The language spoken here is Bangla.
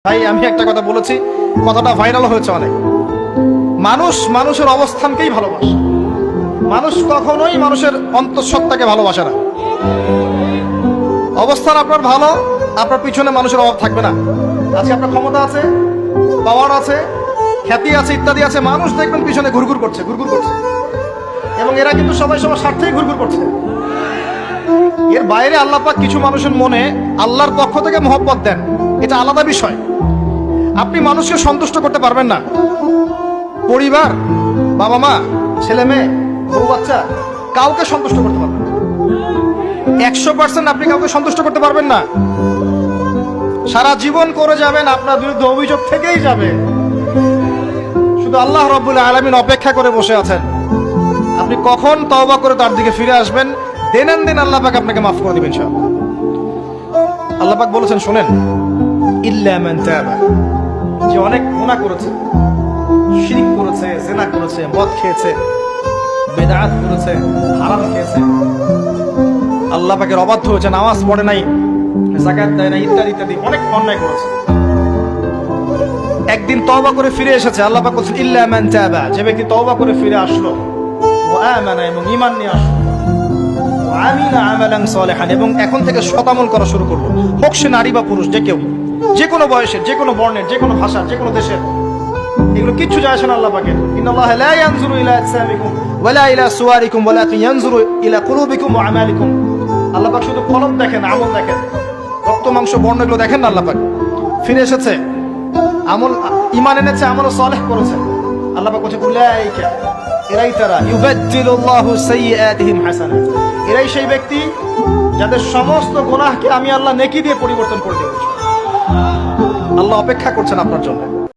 ভাই আমি একটা কথা বলেছি, কথাটা ভাইরাল হয়েছে অনেক। মানুষ মানুষের অবস্থানকেই ভালোবাসে, মানুষ কখনোই মানুষের অন্তঃসত্ত্বাকে ভালোবাসে না। অবস্থান আপনার ভালো, আপনার পিছনে মানুষের অভাব থাকবে না। আজকে আপনার ক্ষমতা আছে, পাওয়ার আছে, খ্যাতি আছে, ইত্যাদি আছে, মানুষ দেখবেন পিছনে ঘুরঘুর করছে, ঘুরঘুর করছে, এবং এরা কিন্তু সবাই সবার স্বার্থেই ঘুরঘুর করছে। এর বাইরে আল্লাহ পাক কিছু মানুষের মনে আল্লাহর পক্ষ থেকে মহব্বত দেন, এটা আলাদা বিষয়। আপনি মানুষকে সন্তুষ্ট করতে পারবেন না। পরিবার, বাবা মা, ছেলে মেয়ে, বউ বাচ্চা, কাউকে সন্তুষ্ট করতে পারবেন না। 100% আপনি কাউকে সন্তুষ্ট করতে পারবেন না। সারা জীবন করে যাবেন, আপনার বিরুদ্ধে অভিযোগ থেকেই যাবে। শুধু আল্লাহ রাব্বুল আলামিন অপেক্ষা করে বসে আছেন, আপনি কখন তওবা করে তার দিকে ফিরে আসবেন। দিন আল্লাহ পাক আপনাকে মাফ করে দিবেন ইনশাআল্লাহ। আল্লাহ পাক বলেছেন, শুনেন, ইল্লা মান তাবা, যে অনেক গুনাহ করেছে, শিরক করেছে, জিনা করেছে, মদ খেয়েছে, বেদাত করেছে, হারাম খেয়েছে, আল্লাহ পাকের অবাধ্য হয়েছে, নামাজ পড়ে নাই, যাকাত দেয় না, ইত্যাদি ইত্যাদি অনেক অন্যায় করেছে, একদিন তওবা করে ফিরে এসেছে। আল্লাহ পাক বলেছেন, ইল্লা মান তাবা, যে ব্যক্তি তওবা করে ফিরে আসলো, ওয়া আমানা, এবং ঈমান নিয়ে আসলো, ওয়া আমিলা আমালান সালিহান, এবং এখন থেকে সৎ আমল করা শুরু করলো, হোক সে নারী বা পুরুষ, যে কেউ, যে কোনো বয়সের, যে কোনো বর্ণের, যে কোনো ভাষার, যে কোনো দেশের, এগুলো কিচ্ছু যায় আসে না আল্লাহ পাকের। ইন্নাল্লাহা লা ইয়ানজুরু ইলা আজসামিকুম ওয়ালা ইলা সুওয়ারিকুম ওয়ালাকিন ইয়ানজুরু ইলা কুলুবিকুম ওয়া আমালিকুম। আল্লাহ পাক শুধু কলব দেখেন, আমল দেখেন, রক্ত মাংস বর্ণ এগুলো দেখেন না। আল্লাহ পাক ফিরে এসেছে, আমল, ঈমান এনেছে, আমল সালেহ করেছে। আল্লাহ পাক বলছে, উলাইকা, এরাই তারা, ইউবাদদিলুল্লাহু সাইয়্যাতিহিম হাসানাত, এরাই সেই ব্যক্তি যাদের সমস্ত গুনাহকে আমি আল্লাহ নেকি দিয়ে পরিবর্তন করে দেব। আল্লাহ অপেক্ষা করছেন আপনার জন্য।